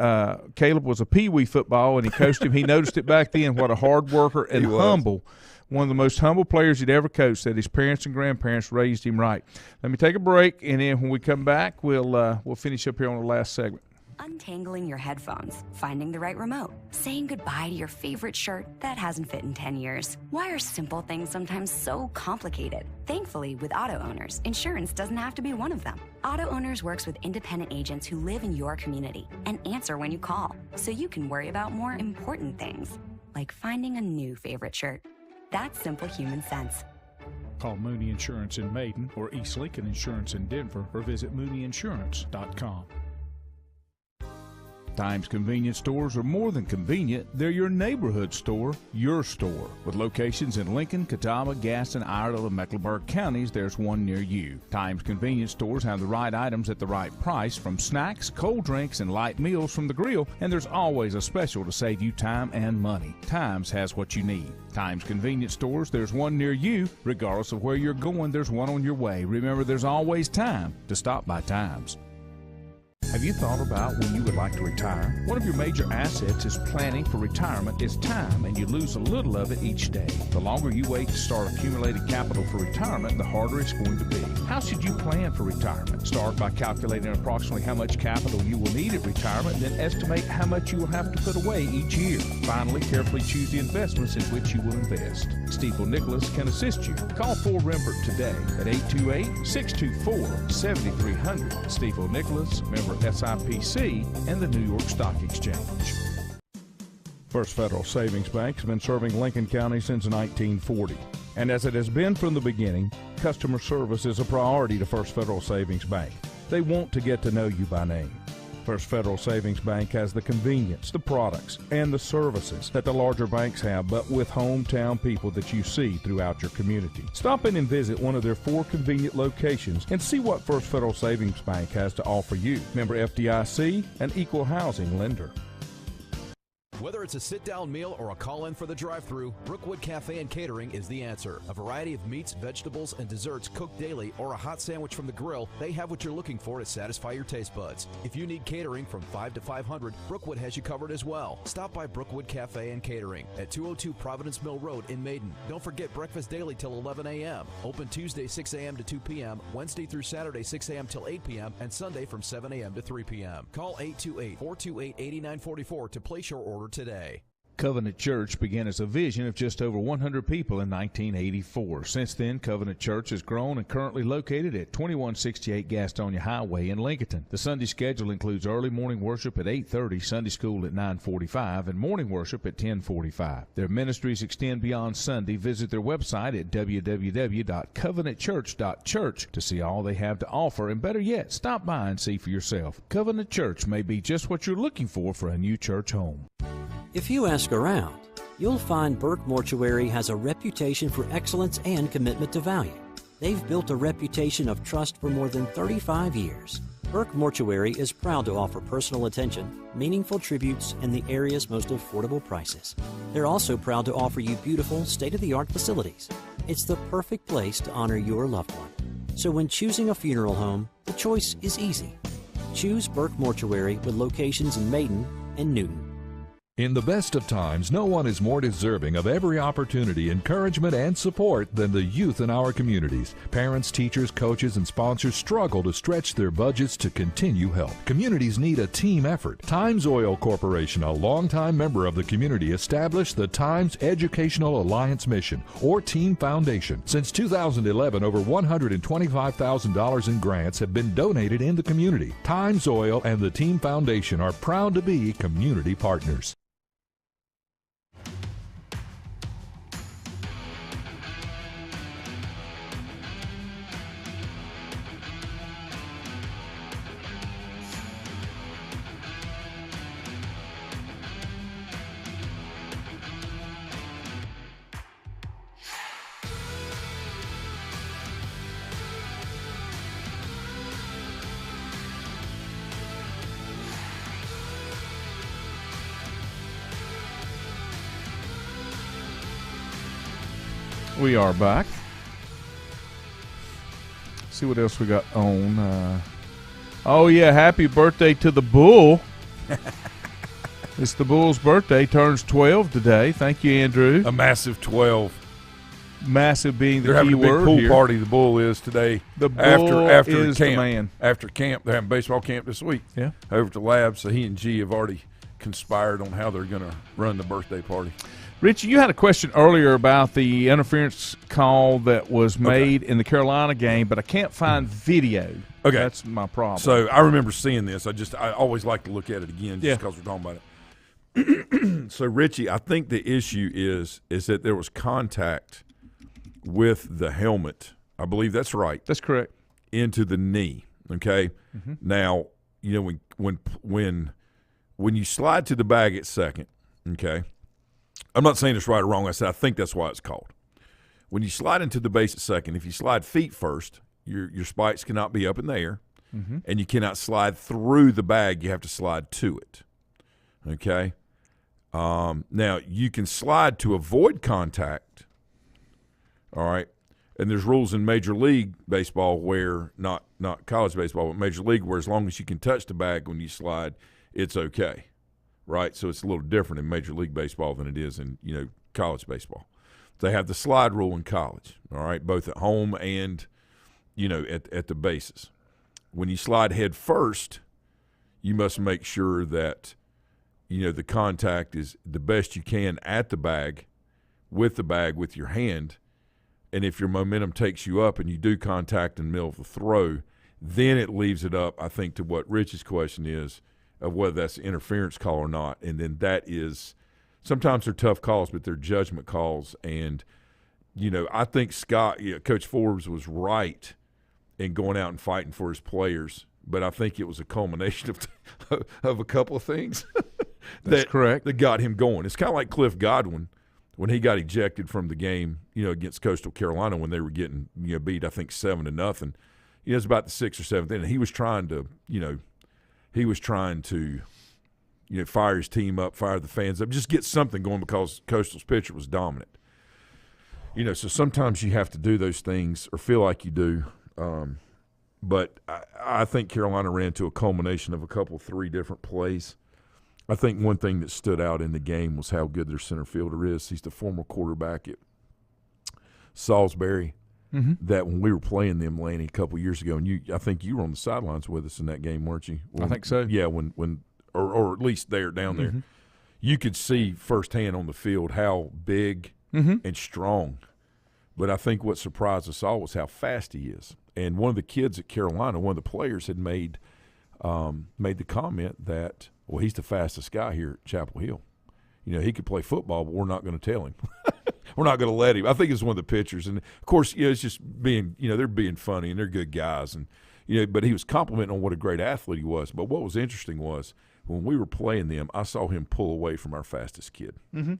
Caleb was a peewee football and he coached him, he noticed it back then, what a hard worker and humble. One of the most humble players he'd ever coached, that his parents and grandparents raised him right. Let me take a break, and then when we come back, we'll finish up here on the last segment. Untangling your headphones, finding the right remote, saying goodbye to your favorite shirt that hasn't fit in 10 years. Why are simple things sometimes so complicated? Thankfully, with auto owners, insurance doesn't have to be one of them. Auto Owners works with independent agents who live in your community and answer when you call, so you can worry about more important things, like finding a new favorite shirt. That's simple human sense. Call Mooney Insurance in Maiden or East Lincoln Insurance in Denver or visit MooneyInsurance.com. Times convenience stores are more than convenient. They're your neighborhood store, your store. With locations in Lincoln, Catawba, Gaston, Iredell, and Mecklenburg counties, there's one near you. Times convenience stores have the right items at the right price, from snacks, cold drinks, and light meals from the grill, and there's always a special to save you time and money. Times has what you need. Times convenience stores, there's one near you. Regardless of where you're going, there's one on your way. Remember, there's always time to stop by Times. Have you thought about when you would like to retire? One of your major assets is planning for retirement is time, and you lose a little of it each day. The longer you wait to start accumulating capital for retirement, the harder it's going to be. How should you plan for retirement? Start by calculating approximately how much capital you will need at retirement, then estimate how much you will have to put away each year. Finally, carefully choose the investments in which you will invest. Stiefel Nicholas can assist you. Call Fort Rembert today at 828-624-7300. Stiefel Nicholas, member SIPC, and the New York Stock Exchange. First Federal Savings Bank has been serving Lincoln County since 1940. And as it has been from the beginning, customer service is a priority to First Federal Savings Bank. They want to get to know you by name. First Federal Savings Bank has the convenience, the products, and the services that the larger banks have, but with hometown people that you see throughout your community. Stop in and visit one of their 4 convenient locations and see what First Federal Savings Bank has to offer you. Member FDIC, an equal housing lender. Whether it's a sit-down meal or a call-in for the drive-thru, Brookwood Cafe and Catering is the answer. A variety of meats, vegetables, and desserts cooked daily, or a hot sandwich from the grill, they have what you're looking for to satisfy your taste buds. If you need catering from 5 to 500, Brookwood has you covered as well. Stop by Brookwood Cafe and Catering at 202 Providence Mill Road in Maiden. Don't forget breakfast daily till 11 a.m. Open Tuesday 6 a.m. to 2 p.m., Wednesday through Saturday 6 a.m. till 8 p.m., and Sunday from 7 a.m. to 3 p.m. Call 828-428-8944 to place your order today. Covenant Church began as a vision of just over 100 people in 1984. Since then, Covenant Church has grown and currently located at 2168 Gastonia Highway in Lincoln. The Sunday schedule includes early morning worship at 8:30, Sunday school at 9:45, and morning worship at 10:45. Their ministries extend beyond Sunday. Visit their website at www.covenantchurch.church to see all they have to offer, and better yet, stop by and see for yourself. Covenant Church may be just what you're looking for a new church home. If you ask around, you'll find Burke Mortuary has a reputation for excellence and commitment to value. They've built a reputation of trust for more than 35 years. Burke Mortuary is proud to offer personal attention, meaningful tributes, and the area's most affordable prices. They're also proud to offer you beautiful, state-of-the-art facilities. It's the perfect place to honor your loved one. So when choosing a funeral home, the choice is easy. Choose Burke Mortuary with locations in Maiden and Newton. In the best of times, no one is more deserving of every opportunity, encouragement, and support than the youth in our communities. Parents, teachers, coaches, and sponsors struggle to stretch their budgets to continue help. Communities need a team effort. Times Oil Corporation, a longtime member of the community, established the Times Educational Alliance Mission, or Team Foundation. Since 2011, over $125,000 in grants have been donated in the community. Times Oil and the Team Foundation are proud to be community partners. We are back. See what else we got on. Oh, yeah, happy birthday to the Bull. It's the Bull's birthday. Turns 12 today. Thank you, Andrew. A massive 12. Massive being the They're key having a big word pool here. party. The Bull is today. The Bull after is camp, the man. After camp, they're having baseball camp this week. Yeah. Over to Lab, so he and G have already conspired on how they're going to run the birthday party. Richie, you had a question earlier about the interference call that was made in the Carolina game, but I can't find video. Okay. That's my problem. So I remember seeing this. I always like to look at it again just because we're talking about it. So, Richie, I think the issue is that there was contact with the helmet. I believe that's right. That's correct. Into the knee, okay? Mm-hmm. Now, you know, when you slide to the bag at second, okay, I'm not saying it's right or wrong. I said I think that's why it's called. When you slide into the base at second, if you slide feet first, your spikes cannot be up in the air, and you cannot slide through the bag. You have to slide to it, okay? Now, you can slide to avoid contact, all right? And there's rules in Major League Baseball where, not college baseball, but Major League, where as long as you can touch the bag when you slide, it's okay. Right, so it's a little different in Major League Baseball than it is in, you know, college baseball. They have the slide rule in college, all right, both at home and, you know, at the bases. When you slide head first, you must make sure that, you know, the contact is the best you can at the bag with your hand. And if your momentum takes you up and you do contact in the middle of the throw, then it leaves it up, I think, to what Rich's question is, of whether that's an interference call or not. And then that is – sometimes they're tough calls, but they're judgment calls. And, you know, I think Coach Forbes was right in going out and fighting for his players, but I think it was a culmination of a couple of things That's correct. that got him going. It's kind of like Cliff Godwin when he got ejected from the game, you know, against Coastal Carolina when they were getting, you know, beat, I think, 7-0. You know, it was about the 6th or 7th inning. He was trying to, you know, fire his team up, fire the fans up, just get something going because Coastal's pitcher was dominant. You know, so sometimes you have to do those things or feel like you do. But I think Carolina ran to a culmination of three different plays. I think one thing that stood out in the game was how good their center fielder is. He's the former quarterback at Salisbury. Mm-hmm. That when we were playing them, Lanny, a couple years ago, and I think you were on the sidelines with us in that game, weren't you? I think so. Yeah, or at least down there, you could see firsthand on the field how big and strong. But I think what surprised us all was how fast he is. And one of the kids at Carolina, one of the players, had made the comment that, well, he's the fastest guy here at Chapel Hill. You know, he could play football, but we're not going to tell him. We're not going to let him. I think it's one of the pitchers. And, of course, you know, it's just being, you know, they're being funny and they're good guys. And, you know, but he was complimenting on what a great athlete he was. But what was interesting was when we were playing them, I saw him pull away from our fastest kid. Mm-hmm.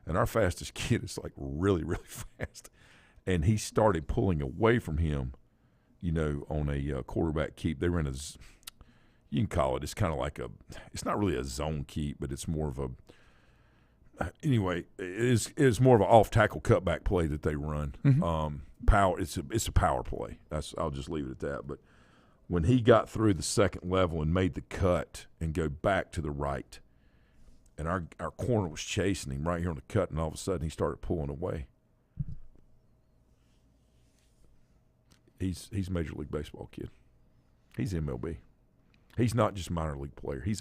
And our fastest kid is, like, really, really fast. And he started pulling away from him, you know, on a quarterback keep. They ran you can call it, it's kind of like it's not really a zone keep, but it's more of a, anyway, it's more of an off-tackle cutback play that they run. Mm-hmm. Power. It's a power play. I'll just leave it at that. But when he got through the second level and made the cut and go back to the right, and our corner was chasing him right here on the cut, and all of a sudden he started pulling away. He's Major League Baseball kid. He's MLB. He's not just minor league player. He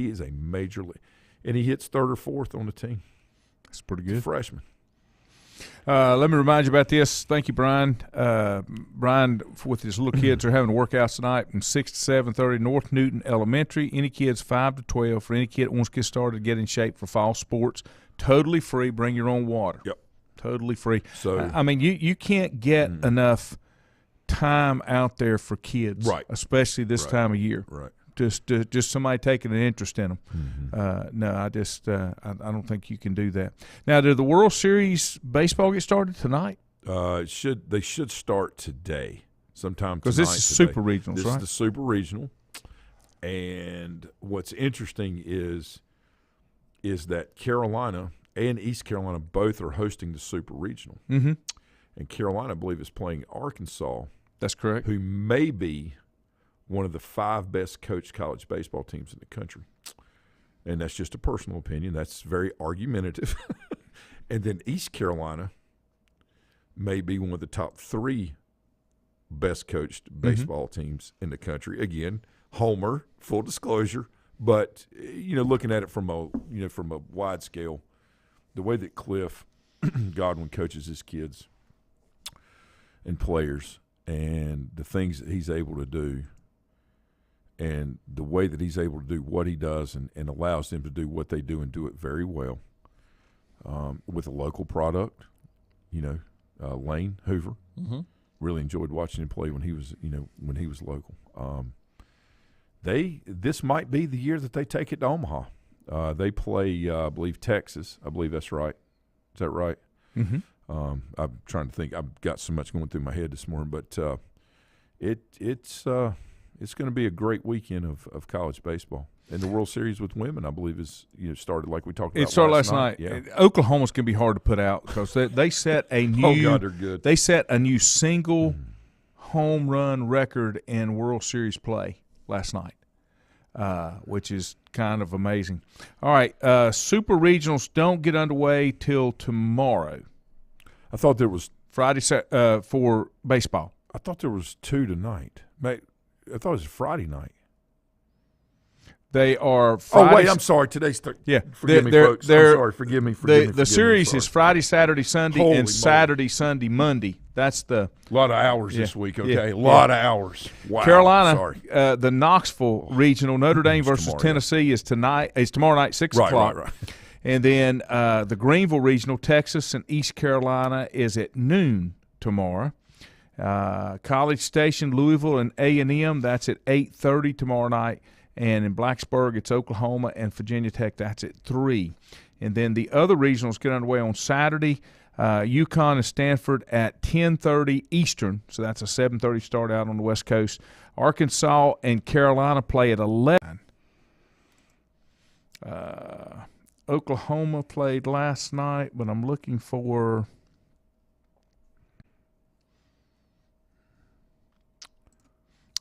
is a major league, and he hits third or fourth on the team. That's pretty good. He's a freshman. Let me remind you about this. Thank you, Brian. Brian, with his little kids, are having workouts tonight from 6 to 7:30, North Newton Elementary. Any kids 5 to 12, for any kid that wants to get started, get in shape for fall sports. Totally free. Bring your own water. Yep. Totally free. So I mean, you can't get enough time out there for kids, right? Especially this time of year, right? Just somebody taking an interest in them. No, I don't think you can do that. Now, did the World Series baseball get started tonight? They should start today, sometime because this is today. Super Regionals, this right? This is the Super Regional, and what's interesting is that Carolina and East Carolina both are hosting the Super Regional, and Carolina, I believe, is playing Arkansas. That's correct. Who may be one of the 5 best coached college baseball teams in the country. And that's just a personal opinion. That's very argumentative. And then East Carolina may be one of the top 3 best coached baseball teams in the country. Again, homer, full disclosure, but looking at it from a wide scale, the way that Cliff Godwin coaches his kids and players and the things that he's able to do, and the way that he's able to do what he does and allows them to do what they do and do it very well with a local product. Lane Hoover, really enjoyed watching him play when he was local. This might be the year that they take it to Omaha. They play, I believe, Texas. I believe that's right. Is that right? Mm-hmm. I'm trying to think. I've got so much going through my head this morning, but it's going to be a great weekend of college baseball. And the World Series with women, I believe, is started like we talked about. It started last night. Yeah. Oklahoma's going to be hard to put out because they set a new. Oh God, they're good. They set a new single home run record in World Series play last night, which is kind of amazing. All right, Super Regionals don't get underway till tomorrow. I thought there was Friday for baseball. I thought there was 2 tonight. I thought it was Friday night. They are Friday. Oh, wait, I'm sorry. Today's yeah. Forgive me, folks. I'm sorry. Forgive me. The series is Friday, Saturday, Sunday, Holy and moly. Saturday, Sunday, Monday. That's the a lot of hours this week. Okay, yeah. a lot of hours. Wow. Carolina, sorry. The Knoxville Regional, Notre Dame versus tomorrow, Tennessee is tomorrow night, 6 o'clock. Right. And then the Greenville Regional, Texas and East Carolina, is at noon tomorrow. College Station, Louisville, and A&M, that's at 8:30 tomorrow night. And in Blacksburg, it's Oklahoma and Virginia Tech. That's at 3. And then the other regionals get underway on Saturday. UConn and Stanford at 10:30 Eastern. So that's a 7:30 start out on the West Coast. Arkansas and Carolina play at 11. Oklahoma played last night, but I'm looking for –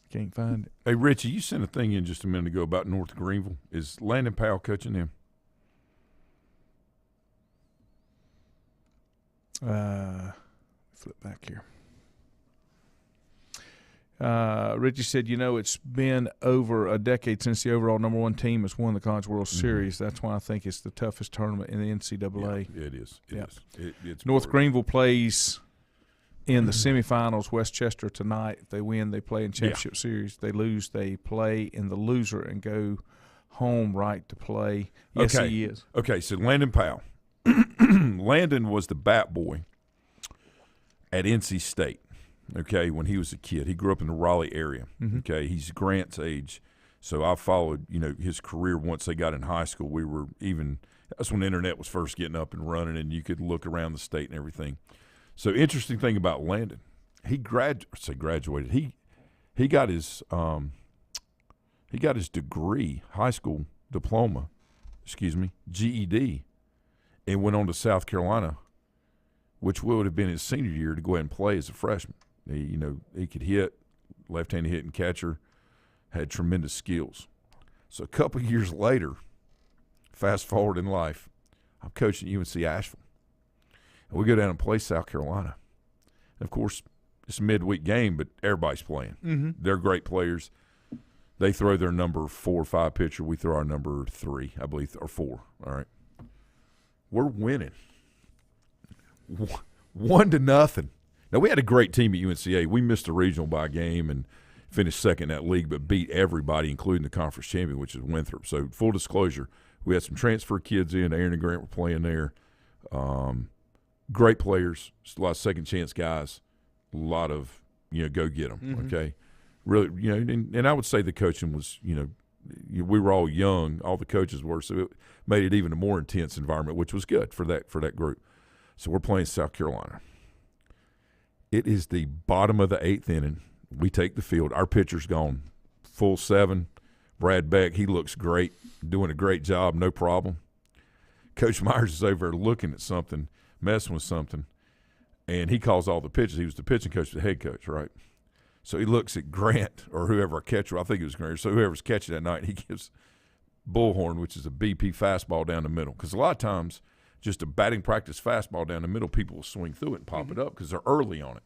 can't find it. Hey, Richie, you sent a thing in just a minute ago about North Greenville. Is Landon Powell coaching them? Flip back here. Richie said, it's been over a decade since the overall number 1 team has won the College World Series. That's why I think it's the toughest tournament in the NCAA. Yeah, it is. It is. It's North brutal. Greenville plays in the semifinals, Westchester tonight. If they win, they play in championship series. They lose, they play in the loser and go home right to play. Yes, he is. Okay, so Landon Powell. Landon was the bat boy at NC State, okay, when he was a kid. He grew up in the Raleigh area, okay. He's Grant's age. So I followed, his career once they got in high school. That's when the internet was first getting up and running and you could look around the state and everything. So interesting thing about Landon, he graduated. He got his degree, high school diploma, GED, and went on to South Carolina, which would have been his senior year, to go ahead and play as a freshman. He could hit, left-handed hitting catcher, had tremendous skills. So a couple of years later, Fast forward in life, I'm coaching UNC Asheville. And we go down and play South Carolina. And of course, it's a midweek game, but everybody's playing. Mm-hmm. They're great players. They throw their number 4 or 5 pitcher. We throw our number 3, I believe, or 4. All right. We're winning 1-0. Now, we had a great team at UNCA. We missed a regional by a game and finished second in that league, but beat everybody, including the conference champion, which is Winthrop. So, full disclosure, we had some transfer kids in. Aaron and Grant were playing there. Great players, a lot of second-chance guys, a lot of, go get them, okay? Really, and I would say the coaching was, we were all young, all the coaches were, so it made it even a more intense environment, which was good for that group. So we're playing South Carolina. It is the bottom of the 8th inning. We take the field. Our pitcher's gone full 7. Brad Beck, he looks great, doing a great job, no problem. Coach Myers is over there looking at something, messing with something, and he calls all the pitches. He was the pitching coach, the head coach, right? So he looks at Grant or whoever catcher, I think it was Grant, so whoever's catching that night, he gives bullhorn, which is a BP fastball down the middle. Because a lot of times, just a batting practice fastball down the middle, people will swing through it and pop it up because they're early on it.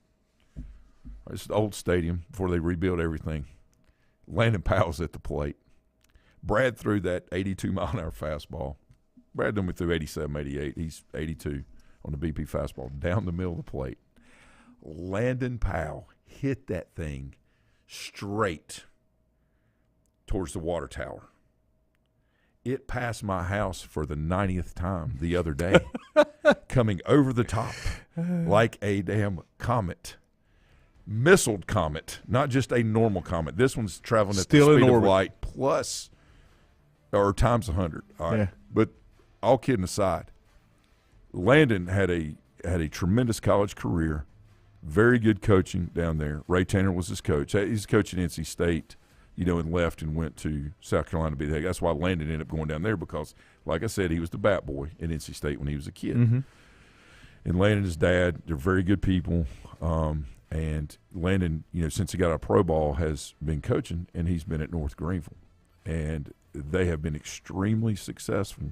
It's the old stadium before they rebuilt everything. Landon Powell's at the plate. Brad threw that 82-mile-an-hour fastball. Brad done threw 87, 88. He's 82 on the BP fastball down the middle of the plate. Landon Powell hit that thing straight towards the water tower. It passed my house for the 90th time the other day, coming over the top like a damn comet. Missiled comet, not just a normal comet. This one's traveling at the speed of light plus or times 100. All right. Yeah. But all kidding aside, Landon had a tremendous college career, very good coaching down there. Ray Tanner was his coach. He's coaching NC State, and left and went to South Carolina to be the head. That's why Landon ended up going down there because, like I said, he was the bat boy at NC State when he was a kid. Mm-hmm. And Landon and his dad, they're very good people. And Landon, since he got a pro ball, has been coaching, and he's been at North Greenville. And they have been extremely successful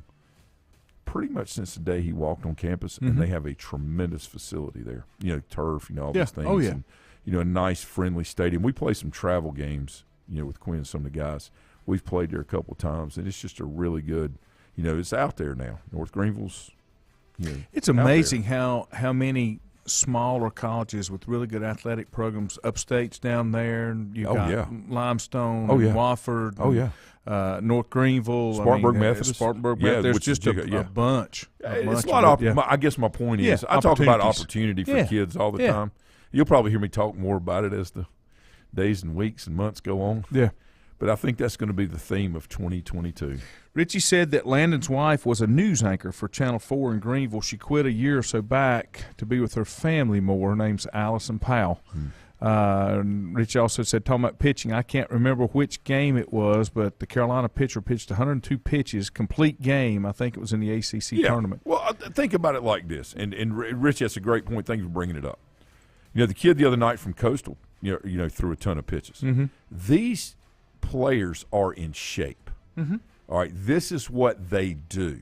pretty much since the day he walked on campus, and they have a tremendous facility there. Turf, all these things. Oh, yeah. And, a nice, friendly stadium. We play some travel games, with Quinn and some of the guys. We've played there a couple of times, and it's just a really good, it's out there now. North Greenville's, it's amazing how many – smaller colleges with really good athletic programs, upstate's down there, and you've got Limestone, Wofford, North Greenville, Spartanburg Methodist. There's just a bunch. It's a lot of I guess my point is I talk about opportunity for kids all the time. You'll probably hear me talk more about it as the days and weeks and months go on. Yeah. But I think that's going to be the theme of 2022. Richie said that Landon's wife was a news anchor for Channel 4 in Greenville. She quit a year or so back to be with her family more. Her name's Allison Powell. Richie also said, talking about pitching, I can't remember which game it was, but the Carolina pitcher pitched 102 pitches, complete game. I think it was in the ACC tournament. Well, think about it like this. And Richie, that's a great point. Thank you for bringing it up. The kid the other night from Coastal, threw a ton of pitches. Mm-hmm. These players are in shape. Mm-hmm. All right, this is what they do.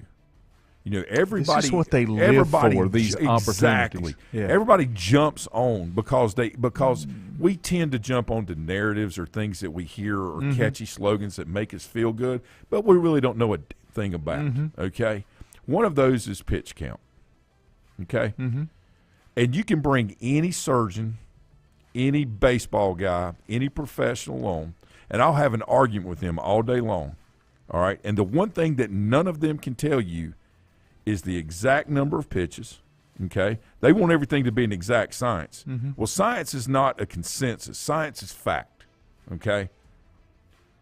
Everybody. This is what they live for. These exactly. Yeah. Everybody jumps on because we tend to jump onto narratives or things that we hear or catchy slogans that make us feel good, but we really don't know a thing about. Okay, one of those is pitch count. Okay, and you can bring any surgeon, any baseball guy, any professional on, and I'll have an argument with them all day long. All right, and the one thing that none of them can tell you is the exact number of pitches, okay? They want everything to be an exact science. Well, science is not a consensus. Science is fact, okay?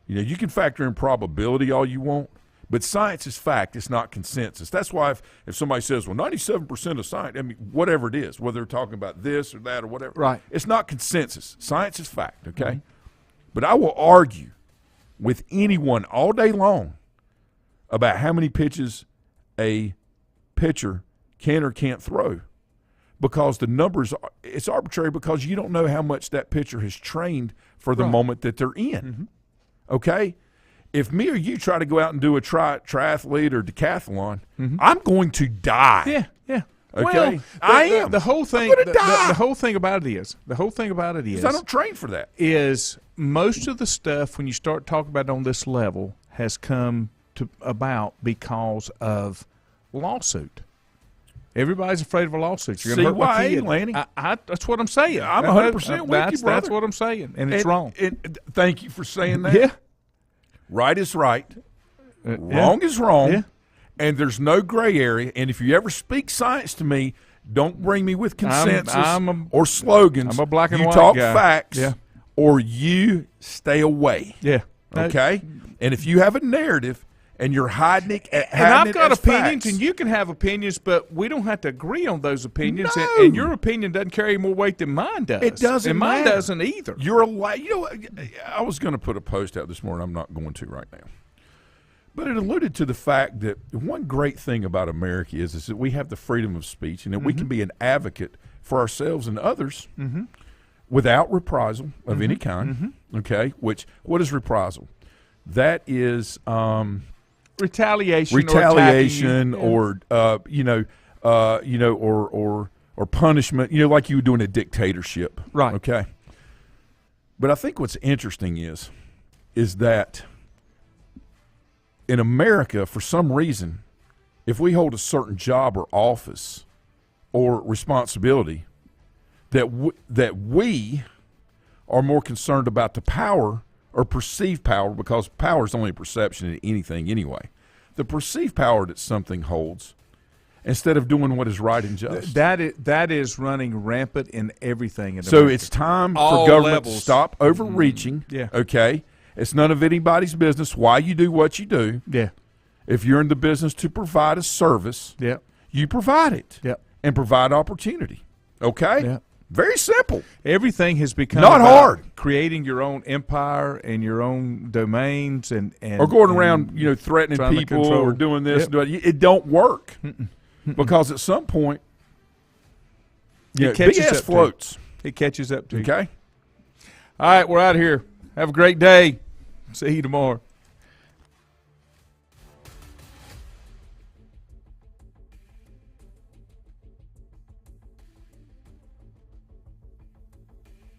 You can factor in probability all you want, but science is fact. It's not consensus. That's why if somebody says, well, 97% of science, I mean, whatever it is, whether they're talking about this or that or whatever, right? It's not consensus. Science is fact, okay? But I will argue with anyone all day long about how many pitches a pitcher can or can't throw, because the numbers, it's arbitrary because you don't know how much that pitcher has trained for the moment that they're in. Okay? if me or you try to go out and do a triathlete or decathlon, I'm going to die. Yeah, yeah. Okay, well, I am. The whole thing. The whole thing about it is. The whole thing about it is. I don't train for that. Is most of the stuff when you start talking about it on this level has come about because of lawsuit. Everybody's afraid of a lawsuit. You're going to hurt my kid. Lanny? That's what I'm saying. I'm 100% with you, brother. That's what I'm saying, and it's wrong. Thank you for saying that. Yeah. Right is right. Wrong is wrong. Yeah. And there's no gray area. And if you ever speak science to me, don't bring me with consensus or slogans. I'm a black and you white talk guy. facts, Yeah. or you stay away. Yeah. Okay? And if you have a narrative and you're hiding it, and I've got opinions, facts, and you can have opinions, but we don't have to agree on those opinions. No. And your opinion doesn't carry more weight than mine does. It doesn't and mine matter. doesn't either. You're I was going to put a post out this morning. I'm not going to right now. But it alluded to the fact that one great thing about America is that we have the freedom of speech and that we can be an advocate for ourselves and others without reprisal of any kind. Okay, what is reprisal? That is retaliation, or or punishment. Like you would do in a dictatorship. Right. Okay. But I think what's interesting is that in America, for some reason, if we hold a certain job or office or responsibility, that we are more concerned about the power or perceived power, because power is only a perception in anything anyway. The perceived power that something holds, instead of doing what is right and just. That is running rampant in everything in So America. it's time All for government levels. to stop overreaching. Yeah. Okay? It's none of anybody's business why you do what you do. Yeah. If you're in the business to provide a service, Yeah. you provide it. Yeah. And provide opportunity. Okay? Yeah. Very simple. Everything has become Not about hard. creating your own empire and your own domains and or going around, threatening trying to people control. or doing this. Yep. It don't work. Because at some point, It catches BS up to you. floats. It catches up to you. Okay? All right, we're out of here. Have a great day. See you tomorrow.